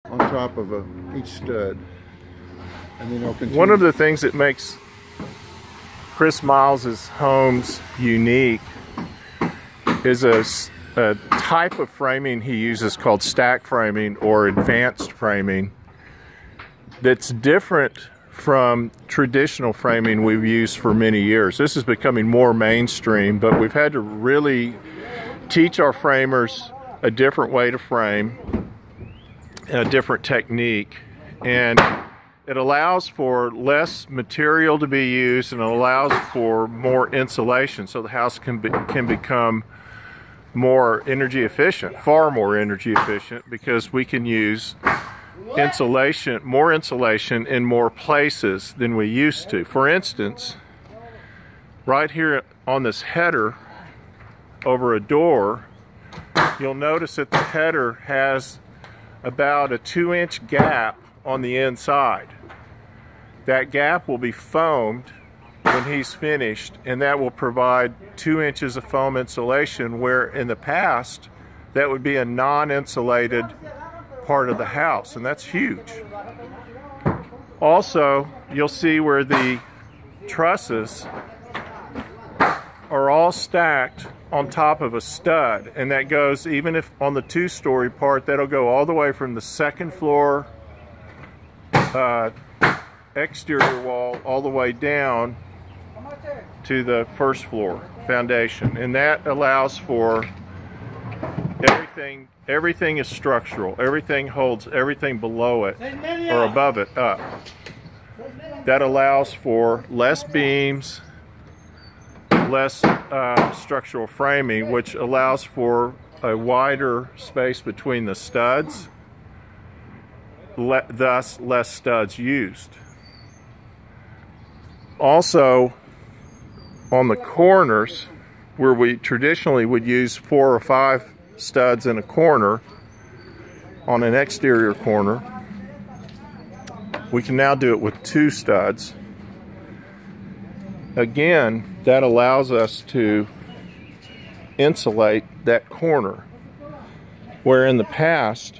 on top of each stud, and then they'll continue. One of the things that makes Chris Miles's homes unique is a type of framing he uses called stack framing or advanced framing that's different from traditional framing we've used for many years. This is becoming more mainstream, but we've had to really teach our framers a different way to frame, a different technique, and it allows for less material to be used and it allows for more insulation, so the house can become more energy efficient, far more energy efficient, because we can use insulation, more insulation in more places than we used to. For instance, right here on this header over a door, you'll notice that the header has about a 2-inch gap on the inside. That gap will be foamed when he's finished, and that will provide 2 inches of foam insulation, where in the past that would be a non-insulated part of the house, and that's huge. Also, you'll see where the trusses are all stacked on top of a stud, and that goes, even if on the 2-story part, that'll go all the way from the second floor exterior wall all the way down to the first floor foundation, and that allows for everything is structural. Everything holds everything below it or above it up. That allows for less beams, less structural framing, which allows for a wider space between the studs, thus less studs used. Also, on the corners, where we traditionally would use 4 or 5 studs in a corner on an exterior corner, we can now do it with 2 studs. Again, that allows us to insulate that corner, where in the past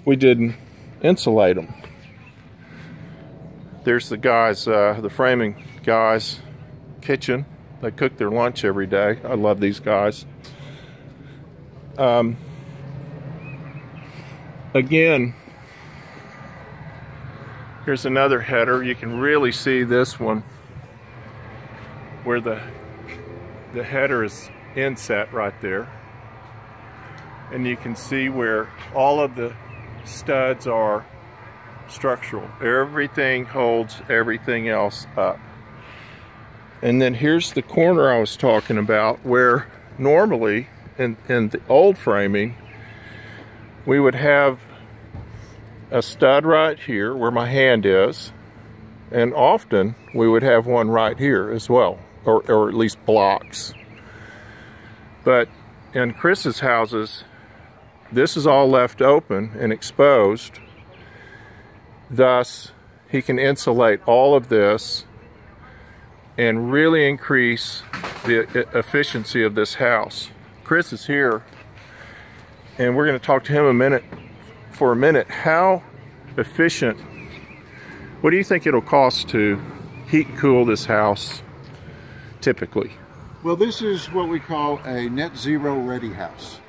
we didn't insulate them. There's the guys, the framing guys' kitchen. They cook their lunch every day. I love these guys. Again, here's another header. You can really see this one where the header is inset right there. And you can see where all of the studs are structural. Everything holds everything else up. And then here's the corner I was talking about, where normally in the old framing we would have a stud right here where my hand is, and often we would have one right here as well, or at least blocks. But in Chris's houses, this is all left open and exposed, thus he can insulate all of this and really increase the efficiency of this house. Chris is here, and we're going to talk to him for a minute. How efficient, what do you think it'll cost to heat and cool this house typically? Well, this is what we call a net zero ready house.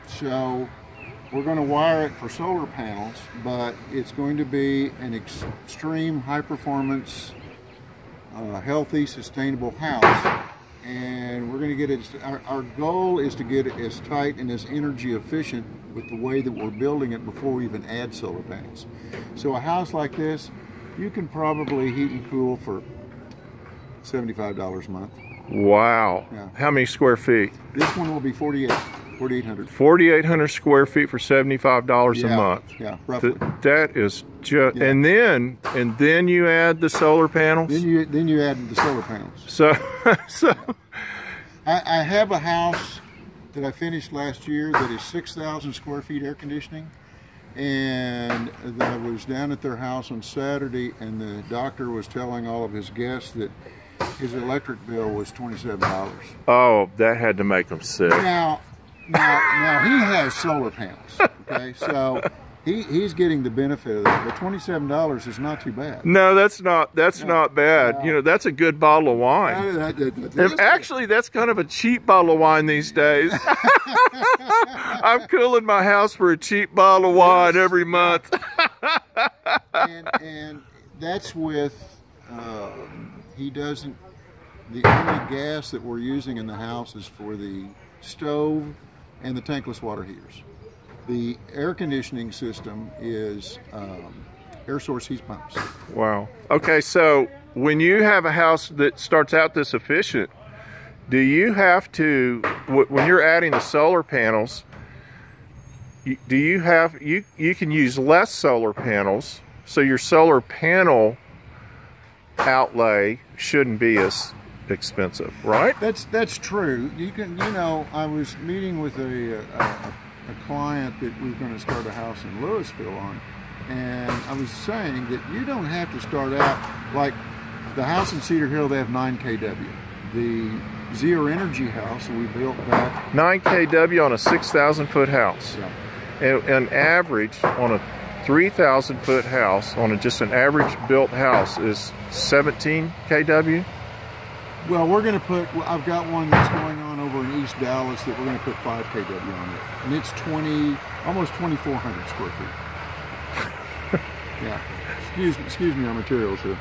So we're going to wire it for solar panels, but it's going to be an extreme high performance, healthy, sustainable house, and we're going to get it. Our goal is to get it as tight and as energy efficient with the way that we're building it before we even add solar panels. So a house like this, you can probably heat and cool for $75 a month. Wow. Yeah. How many square feet? This one will be 4,800. 4,800 square feet for $75 a month. Yeah, roughly. That is just, yeah. and then you add the solar panels. Then you add the solar panels. So I have a house that I finished last year that is 6,000 square feet air conditioning, and I was down at their house on Saturday, and the doctor was telling all of his guests that his electric bill was $27. Oh, that had to make them sick. Now he has solar panels, okay? So he's getting the benefit of that. But $27 is not too bad. No, that's not bad. You know, that's a good bottle of wine. And actually, that's kind of a cheap bottle of wine these days. I'm cooling my house for a cheap bottle of wine every month. and that's with he doesn't. The only gas that we're using in the house is for the stove and the tankless water heaters. The air conditioning system is air source heat pumps. Wow. Okay, so when you have a house that starts out this efficient, do you have to, when you're adding the solar panels, do you have, you can use less solar panels, so your solar panel outlay shouldn't be as expensive, right? That's true. You can, you know, I was meeting with a client that we're going to start a house in Louisville on, and I was saying that you don't have to start out like the house in Cedar Hill. They have 9 kW. The Zero Energy house that we built back 9 kW on a 6,000 foot house. Yeah. An average on a 3,000 foot house, on just an average built house, is 17 kW. Well, we're going to put, I've got one that's going on over in East Dallas that we're going to put 5 kW on it. And it's almost 2,400 square feet. Yeah. Excuse me, our materials here.